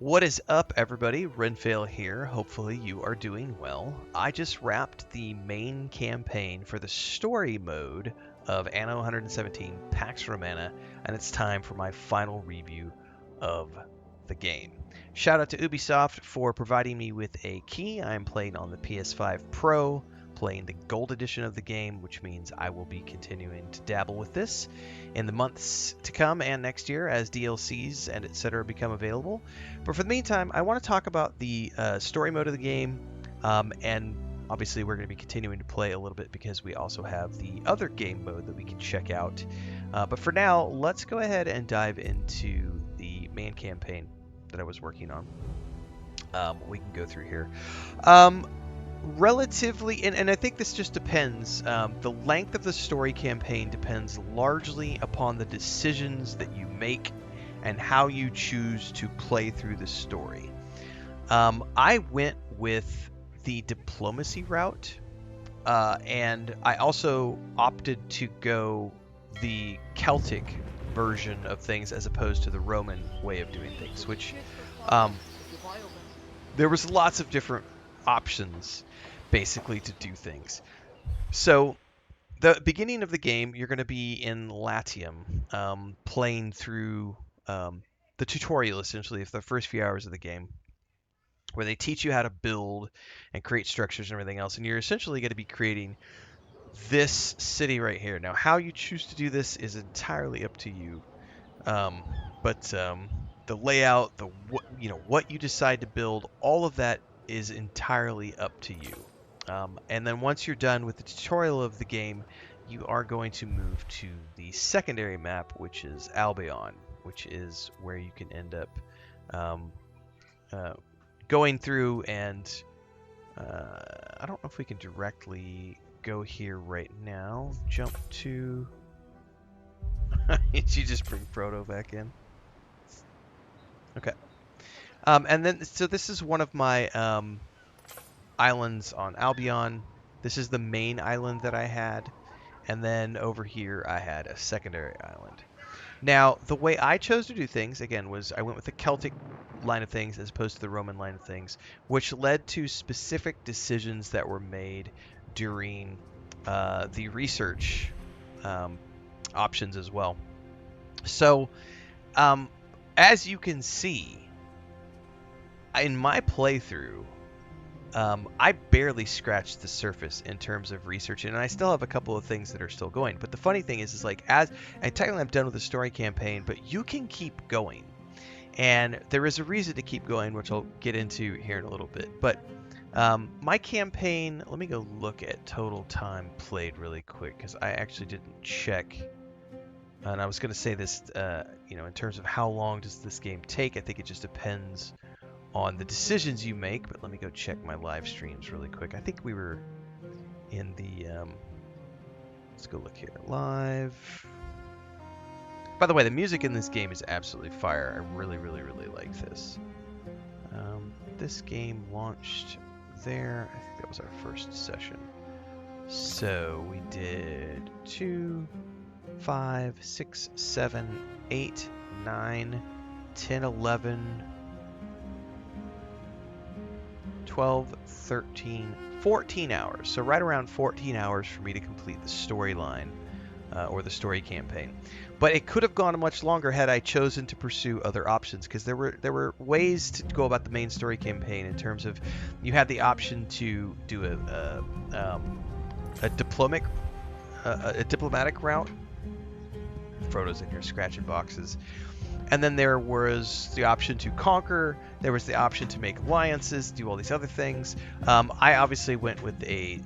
What is up, everybody? Renfail here. Hopefully, you are doing well. I just wrapped the main campaign for the story mode of Anno 117 Pax Romana, and it's time for my final review of the game. Shout out to Ubisoft for providing me with a key. I'm playing on the PS5 Pro, playing the gold edition of the game, which means I will be continuing to dabble with this in the months to come and next year as DLCs and etc. become available. But for the meantime, I want to talk about the story mode of the game, and obviously we're going to be continuing to play a little bit because we also have the other game mode that we can check out. But for now, let's go ahead and dive into the main campaign that I was working on. We can go through here. Relatively, and I think this just depends. The length of the story campaign depends largely upon the decisions that you make and how you choose to play through the story. I went with the diplomacy route, and I also opted to go the Celtic version of things as opposed to the Roman way of doing things, which there was lots of different options basically to do things. So the beginning of the game, you're going to be in Latium, playing through the tutorial essentially of the first few hours of the game, where they teach you how to build and create structures and everything else. And you're essentially going to be creating this city right here. Now, how you choose to do this is entirely up to you. But the layout, the what you decide to build, all of that is entirely up to you. And then once you're done with the tutorial of the game, you are going to move to the secondary map, which is Albion, which is where you can end up um, going through and I don't know if we can directly go here right now. Jump to... Did you just bring Frodo back in? Okay. And then, so this is one of my islands on Albion. This is the main island that I had. And then over here, I had a secondary island. Now, the way I chose to do things, again, was I went with the Celtic line of things as opposed to the Roman line of things, which led to specific decisions that were made during the research options as well. So, as you can see, in my playthrough, I barely scratched the surface in terms of research, and I still have a couple of things that are still going. But the funny thing is like, and technically I'm done with the story campaign, but you can keep going. And there is a reason to keep going, which I'll get into here in a little bit. But my campaign, let me go look at total time played really quick, because I actually didn't check. And I was going to say this, in terms of how long does this game take, I think it just depends on the decisions you make. But let me go check my live streams really quick. I think we were in the, let's go look here, live. By the way, the music in this game is absolutely fire. I really, really, really like this. This game launched there. I think that was our first session. So we did 2, 5, 6, 7, 8, 9, 10, 11, 12, 13, 14 hours. So right around 14 hours for me to complete the storyline or the story campaign. But it could have gone much longer had I chosen to pursue other options, because there were ways to go about the main story campaign in terms of you had the option to do a diplomatic route. Frodo's in here scratching boxes. And then there was the option to conquer. There was the option to make alliances, do all these other things. I obviously went with a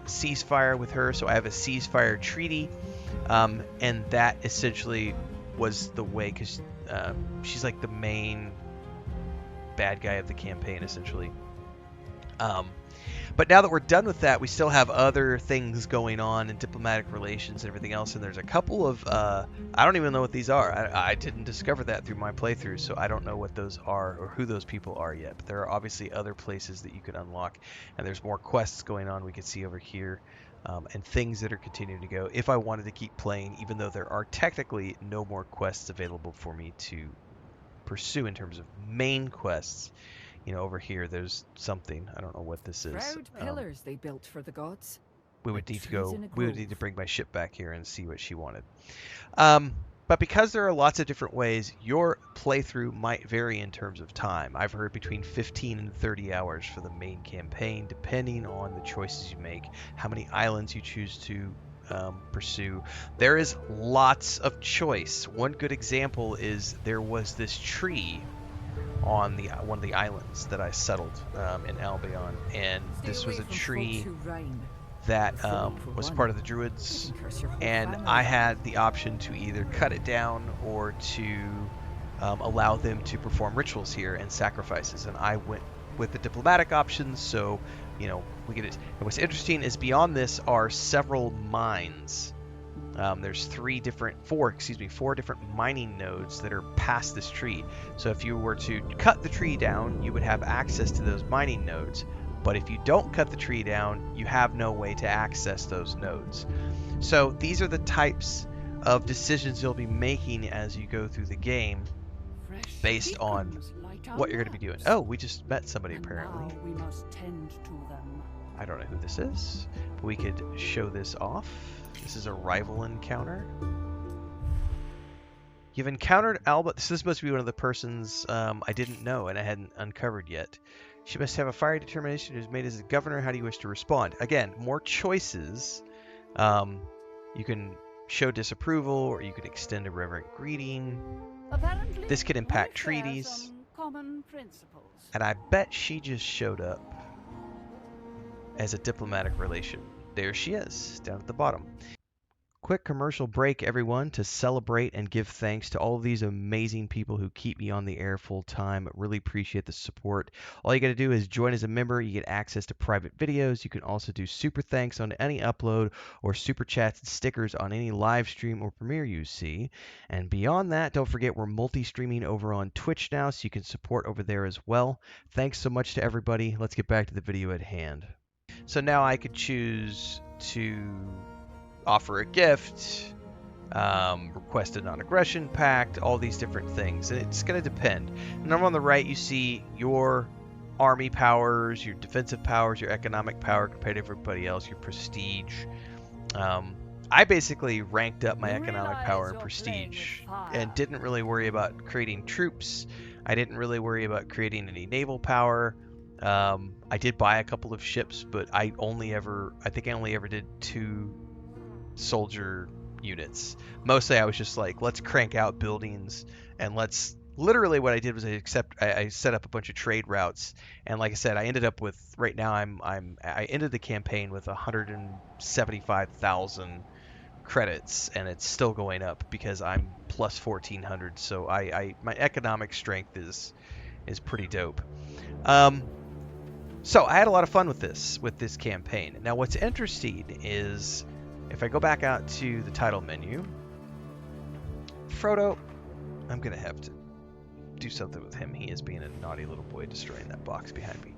ceasefire with her, so I have a ceasefire treaty, and that essentially was the way, because she's like the main bad guy of the campaign, essentially. But now that we're done with that, we still have other things going on in diplomatic relations and everything else. And there's a couple of, I don't even know what these are. I didn't discover that through my playthrough, so I don't know what those are or who those people are yet. But there are obviously other places that you can unlock. And there's more quests going on we can see over here. And things that are continuing to go if I wanted to keep playing, even though there are technically no more quests available for me to pursue in terms of main quests. You know, over here there's something. I don't know what this is. Proud pillars they built for the gods. We Like would need to trees go. in a We would need to grove. bring my ship back here and see what she wanted. But because there are lots of different ways, your playthrough might vary in terms of time. I've heard between 15 and 30 hours for the main campaign, depending on the choices you make, how many islands you choose to pursue. There is lots of choice. One good example is there was this tree on the one of the islands that I settled in Albion, and Stay this away was a from tree folks who rhyme. that Silly for was one. part of the They druids, can curse your whole and family I out. had the option to either cut it down or to allow them to perform rituals here and sacrifices, and I went with the diplomatic options. So, you know, we get it. And what's interesting is beyond this are several mines. There's four different mining nodes that are past this tree. So if you were to cut the tree down, you would have access to those mining nodes. But if you don't cut the tree down, you have no way to access those nodes. So these are the types of decisions you'll be making as you go through the game Fresh based on beacons light our what you're going to be doing. lamps. Oh, we just met somebody And apparently. now we must tend to them. I don't know who this is, but we could show this off. This is a rival encounter. You've encountered Alba. This must be one of the persons I didn't know and I hadn't uncovered yet. She must have a fiery determination who's made as a governor. How do you wish to respond? Again, more choices. You can show disapproval, or you can extend a reverent greeting. Apparently, This could impact we share treaties. some common principles. And I bet she just showed up as a diplomatic relation. There she is, down at the bottom. Quick commercial break, everyone, to celebrate and give thanks to all of these amazing people who keep me on the air full time. Really appreciate the support. All you got to do is join as a member. You get access to private videos. You can also do super thanks on any upload or super chats and stickers on any live stream or premiere you see. And beyond that, don't forget we're multi-streaming over on Twitch now, so you can support over there as well. Thanks so much to everybody. Let's get back to the video at hand. So now I could choose to offer a gift, request a non-aggression pact, all these different things. And it's going to depend. And over on the right, you see your army powers, your defensive powers, your economic power compared to everybody else, your prestige. I basically ranked up my economic power and prestige and didn't really worry about creating troops. I didn't really worry about creating any naval power. I did buy a couple of ships, but I think I only ever did 2 soldier units. Mostly I was just like, let's crank out buildings, and literally what I did was I set up a bunch of trade routes, and like I said, I ended up with, right now I ended the campaign with 175,000 credits, and it's still going up because I'm plus 1,400. So my economic strength is pretty dope. So I had a lot of fun with this campaign. Now what's interesting is if I go back out to the title menu, Frodo, I'm going to have to do something with him. He is being a naughty little boy, destroying that box behind me.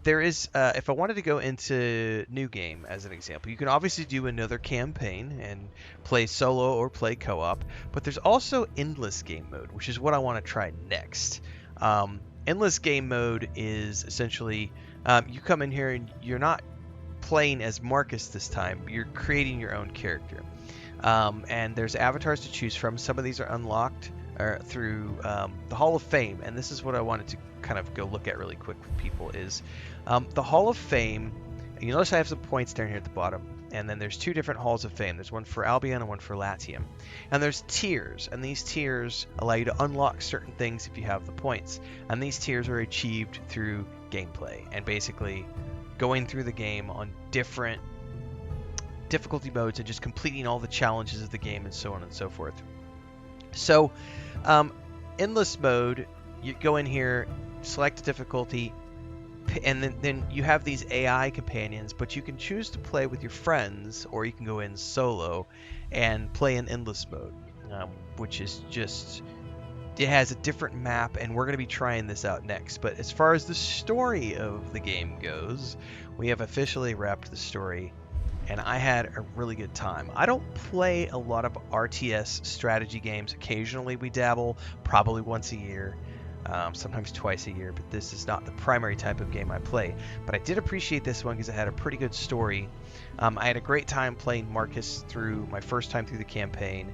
There is, if I wanted to go into New Game as an example, you can obviously do another campaign and play solo or play co-op, but there's also Endless Game Mode, which is what I want to try next. Endless Game Mode is essentially, you come in here and you're not playing as Marcus this time. You're creating your own character. And there's avatars to choose from. Some of these are unlocked through the Hall of Fame, and this is what I wanted to kind of go look at really quick with people is the Hall of Fame. You notice I have some points down here at the bottom, and then there's 2 different Halls of Fame. There's one for Albion and one for Latium. And there's tiers, and these tiers allow you to unlock certain things if you have the points. And these tiers are achieved through gameplay, and basically going through the game on different difficulty modes and just completing all the challenges of the game and so on and so forth. So, endless mode, you go in here, select difficulty, and then you have these AI companions, but you can choose to play with your friends, or you can go in solo and play in endless mode, which is just, it has a different map, and we're going to be trying this out next. But as far as the story of the game goes, we have officially wrapped the story, and I had a really good time. I don't play a lot of RTS strategy games. Occasionally we dabble, probably once a year, sometimes twice a year, but this is not the primary type of game I play. But I did appreciate this one because it had a pretty good story. I had a great time playing Marcus through my first time through the campaign.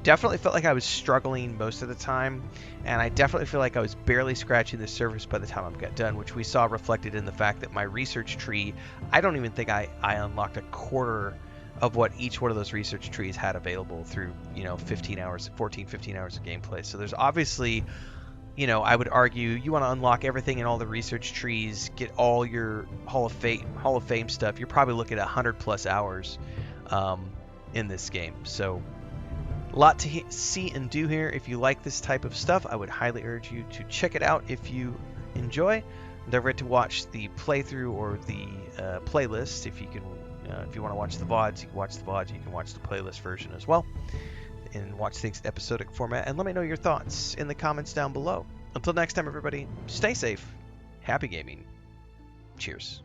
Definitely felt like I was struggling most of the time, and I definitely feel like I was barely scratching the surface by the time I got done, which we saw reflected in the fact that my research tree, I don't even think I unlocked a quarter of what each one of those research trees had available through, 15 hours, 14, 15 hours of gameplay. So there's obviously, I would argue you want to unlock everything in all the research trees, get all your Hall of Fame stuff. You're probably looking at 100 plus hours in this game. So a lot to see and do here. If you like this type of stuff, I would highly urge you to check it out if you enjoy. Don't forget to watch the playthrough or the playlist. If you want to watch the VODs, you can watch the VODs. You can watch the playlist version as well, and watch things in episodic format. And let me know your thoughts in the comments down below. Until next time, everybody, stay safe, happy gaming, cheers.